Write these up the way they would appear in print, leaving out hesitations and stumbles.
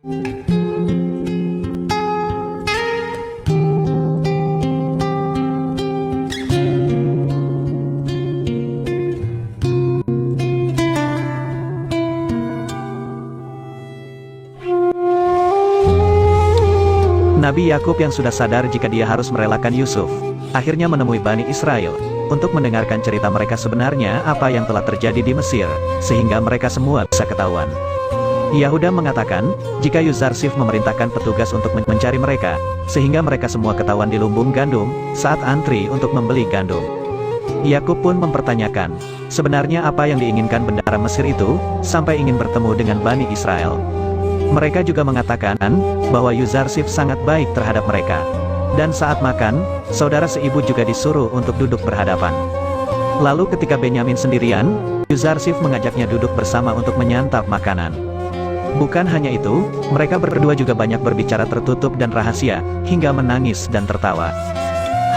Nabi Yakub yang sudah sadar jika dia harus merelakan Yusuf, akhirnya menemui Bani Israel, untuk mendengarkan cerita mereka sebenarnya apa yang telah terjadi di Mesir, sehingga mereka semua bisa ketahuan. Yahuda mengatakan, jika Yuzarsif memerintahkan petugas untuk mencari mereka, sehingga mereka semua ketahuan di lumbung gandum, saat antri untuk membeli gandum. Yakub pun mempertanyakan, sebenarnya apa yang diinginkan bendahara Mesir itu, sampai ingin bertemu dengan Bani Israel. Mereka juga mengatakan, bahwa Yuzarsif sangat baik terhadap mereka. Dan saat makan, saudara seibu juga disuruh untuk duduk berhadapan. Lalu ketika Benyamin sendirian, Yuzarsif mengajaknya duduk bersama untuk menyantap makanan. Bukan hanya itu, mereka berdua juga banyak berbicara tertutup dan rahasia, hingga menangis dan tertawa.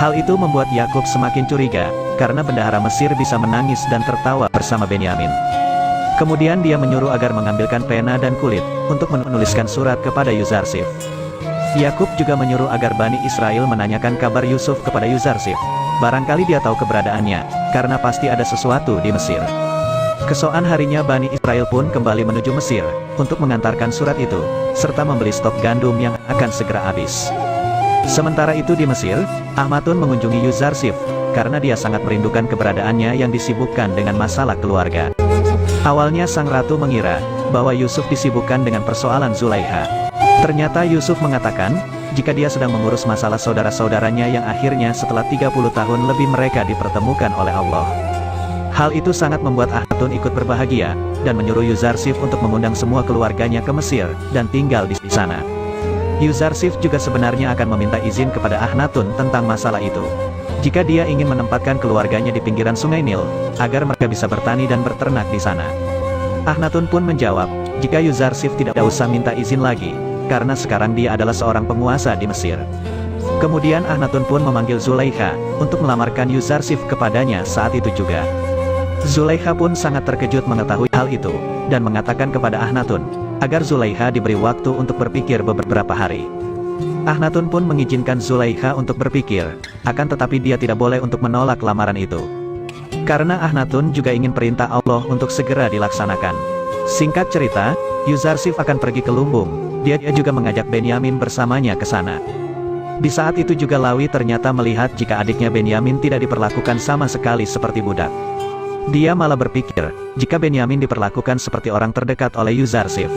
Hal itu membuat Yakub semakin curiga, karena bendahara Mesir bisa menangis dan tertawa bersama Benyamin. Kemudian dia menyuruh agar mengambilkan pena dan kulit, untuk menuliskan surat kepada Yuzarsif. Yakub juga menyuruh agar Bani Israel menanyakan kabar Yusuf kepada Yuzarsif. Barangkali dia tahu keberadaannya, karena pasti ada sesuatu di Mesir. Keesokan harinya Bani Israel pun kembali menuju Mesir, untuk mengantarkan surat itu, serta membeli stok gandum yang akan segera habis. Sementara itu di Mesir, Ahmatun mengunjungi Yuzarsif, karena dia sangat merindukan keberadaannya yang disibukkan dengan masalah keluarga. Awalnya sang ratu mengira, bahwa Yusuf disibukkan dengan persoalan Zulaikha. Ternyata Yusuf mengatakan, jika dia sedang mengurus masalah saudara-saudaranya yang akhirnya setelah 30 tahun lebih mereka dipertemukan oleh Allah. Hal itu sangat membuat Ahmatun ikut berbahagia, dan menyuruh Yuzarsif untuk mengundang semua keluarganya ke Mesir, dan tinggal di sana. Yuzarsif juga sebenarnya akan meminta izin kepada Ahmatun tentang masalah itu. Jika dia ingin menempatkan keluarganya di pinggiran sungai Nil, agar mereka bisa bertani dan berternak di sana. Ahmatun pun menjawab, jika Yuzarsif tidak usah minta izin lagi, karena sekarang dia adalah seorang penguasa di Mesir. Kemudian Ahmatun pun memanggil Zulaikha, untuk melamarkan Yuzarsif kepadanya saat itu juga. Zulaikha pun sangat terkejut mengetahui hal itu, dan mengatakan kepada Ahmatun, agar Zulaikha diberi waktu untuk berpikir beberapa hari. Ahmatun pun mengizinkan Zulaikha untuk berpikir, akan tetapi dia tidak boleh untuk menolak lamaran itu. Karena Ahmatun juga ingin perintah Allah untuk segera dilaksanakan. Singkat cerita, Yuzarsif akan pergi ke lumbung, dia juga mengajak Benyamin bersamanya ke sana. Di saat itu juga Lawi ternyata melihat jika adiknya Benyamin tidak diperlakukan sama sekali seperti budak. Dia malah berpikir, jika Benyamin diperlakukan seperti orang terdekat oleh Yuzarsif.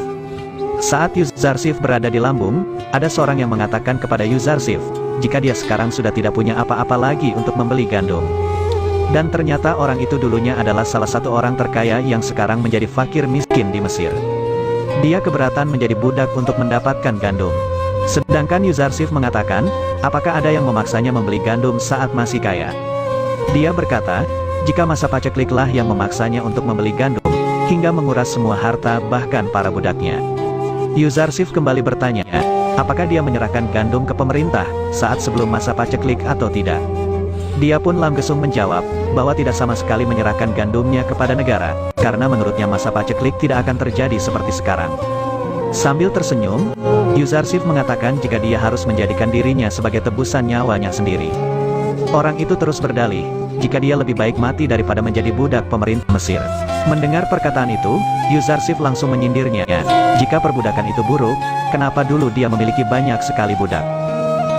Saat Yuzarsif berada di lambung, ada seorang yang mengatakan kepada Yuzarsif, jika dia sekarang sudah tidak punya apa-apa lagi untuk membeli gandum. Dan ternyata orang itu dulunya adalah salah satu orang terkaya yang sekarang menjadi fakir miskin di Mesir. Dia keberatan menjadi budak untuk mendapatkan gandum. Sedangkan Yuzarsif mengatakan, apakah ada yang memaksanya membeli gandum saat masih kaya? Dia berkata, jika masa pacekliklah yang memaksanya untuk membeli gandum, hingga menguras semua harta bahkan para budaknya. Yuzarsif kembali bertanya, apakah dia menyerahkan gandum ke pemerintah, saat sebelum masa paceklik atau tidak? Dia pun langsung menjawab, bahwa tidak sama sekali menyerahkan gandumnya kepada negara, karena menurutnya masa paceklik tidak akan terjadi seperti sekarang. Sambil tersenyum, Yuzarsif mengatakan jika dia harus menjadikan dirinya sebagai tebusan nyawanya sendiri. Orang itu terus berdalih, jika dia lebih baik mati daripada menjadi budak pemerintah Mesir. Mendengar perkataan itu, Yuzarsif langsung menyindirnya, jika perbudakan itu buruk, kenapa dulu dia memiliki banyak sekali budak?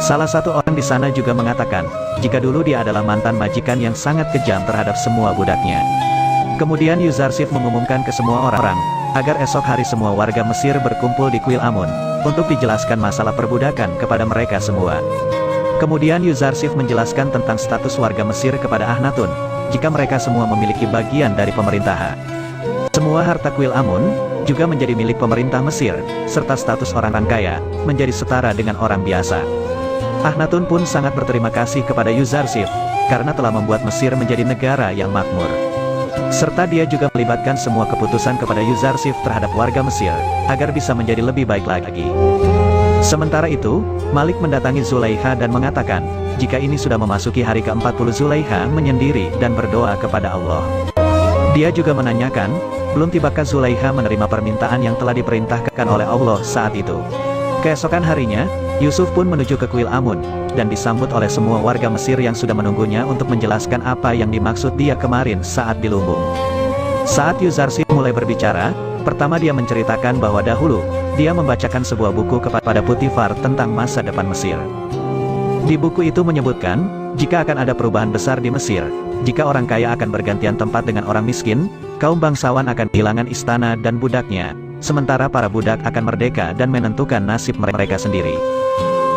Salah satu orang di sana juga mengatakan, jika dulu dia adalah mantan majikan yang sangat kejam terhadap semua budaknya. Kemudian Yuzarsif mengumumkan ke semua orang, agar esok hari semua warga Mesir berkumpul di Kuil Amun, untuk dijelaskan masalah perbudakan kepada mereka semua. Kemudian Yuzarsif menjelaskan tentang status warga Mesir kepada Ahmatun, jika mereka semua memiliki bagian dari pemerintahan. Semua harta Kuil Amun, juga menjadi milik pemerintah Mesir, serta status orang kaya, menjadi setara dengan orang biasa. Ahmatun pun sangat berterima kasih kepada Yuzarsif, karena telah membuat Mesir menjadi negara yang makmur. Serta dia juga melibatkan semua keputusan kepada Yuzarsif terhadap warga Mesir, agar bisa menjadi lebih baik lagi. Sementara itu, Malik mendatangi Zulaikha dan mengatakan, jika ini sudah memasuki hari ke-40 Zulaikha menyendiri dan berdoa kepada Allah. Dia juga menanyakan, Belum tibakah Zulaikha menerima permintaan yang telah diperintahkan oleh Allah saat itu. Keesokan harinya, Yusuf pun menuju ke kuil Amun, dan disambut oleh semua warga Mesir yang sudah menunggunya untuk menjelaskan apa yang dimaksud dia kemarin saat di lumbung. Saat Yuzarsif mulai berbicara, pertama dia menceritakan bahwa dahulu, dia membacakan sebuah buku kepada Putifar tentang masa depan Mesir. Di buku itu menyebutkan, jika akan ada perubahan besar di Mesir, jika orang kaya akan bergantian tempat dengan orang miskin, kaum bangsawan akan kehilangan istana dan budaknya, sementara para budak akan merdeka dan menentukan nasib mereka sendiri.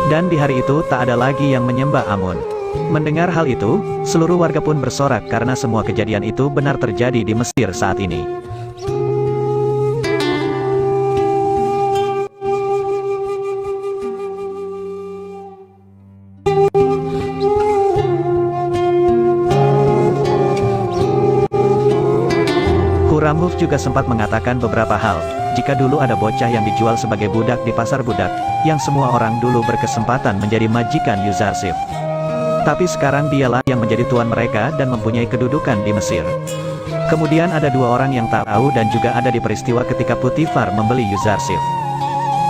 Dan di hari itu tak ada lagi yang menyembah Amun. Mendengar hal itu, seluruh warga pun bersorak karena semua kejadian itu benar terjadi di Mesir saat ini. Huramhuf juga sempat mengatakan beberapa hal. Jika dulu ada bocah yang dijual sebagai budak di pasar budak, yang semua orang dulu berkesempatan menjadi majikan Yuzarsif. Tapi sekarang dialah yang menjadi tuan mereka dan mempunyai kedudukan di Mesir. Kemudian ada dua orang yang tak tahu dan juga ada di peristiwa ketika Putifar membeli Yuzarsif.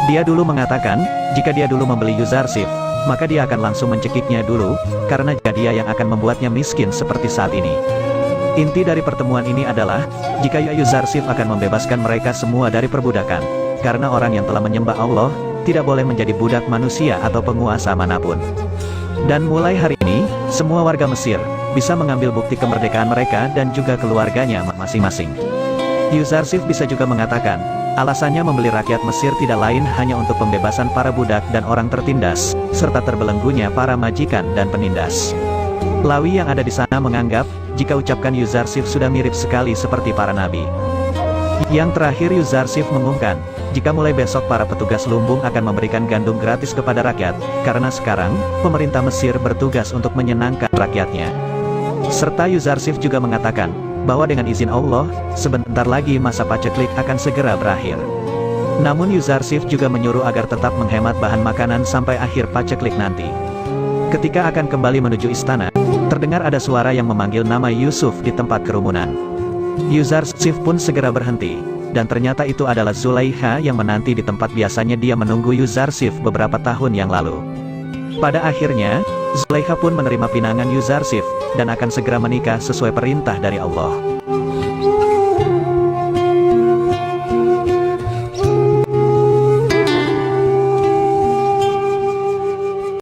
Dia dulu mengatakan, jika dia dulu membeli Yuzarsif, maka dia akan langsung mencekiknya dulu, karena dia yang akan membuatnya miskin seperti saat ini. Inti dari pertemuan ini adalah, jika Yuzarsif akan membebaskan mereka semua dari perbudakan, karena orang yang telah menyembah Allah, tidak boleh menjadi budak manusia atau penguasa manapun. Dan mulai hari ini, semua warga Mesir, bisa mengambil bukti kemerdekaan mereka dan juga keluarganya masing-masing. Yuzarsif bisa juga mengatakan, alasannya membeli rakyat Mesir tidak lain hanya untuk pembebasan para budak dan orang tertindas, serta terbelenggunya para majikan dan penindas. Lawi yang ada di sana menganggap, jika ucapkan Yuzarsif sudah mirip sekali seperti para nabi. Yang terakhir Yuzarsif mengumumkan, jika mulai besok para petugas lumbung akan memberikan gandum gratis kepada rakyat, karena sekarang, pemerintah Mesir bertugas untuk menyenangkan rakyatnya. Serta Yuzarsif juga mengatakan, bahwa dengan izin Allah, sebentar lagi masa paceklik akan segera berakhir. Namun Yuzarsif juga menyuruh agar tetap menghemat bahan makanan sampai akhir paceklik nanti. Ketika akan kembali menuju istana, terdengar ada suara yang memanggil nama Yusuf di tempat kerumunan. Yuzarsif pun segera berhenti, dan ternyata itu adalah Zulaikha yang menanti di tempat biasanya dia menunggu Yuzarsif beberapa tahun yang lalu. Pada akhirnya, Zulaikha pun menerima pinangan Yuzarsif, dan akan segera menikah sesuai perintah dari Allah.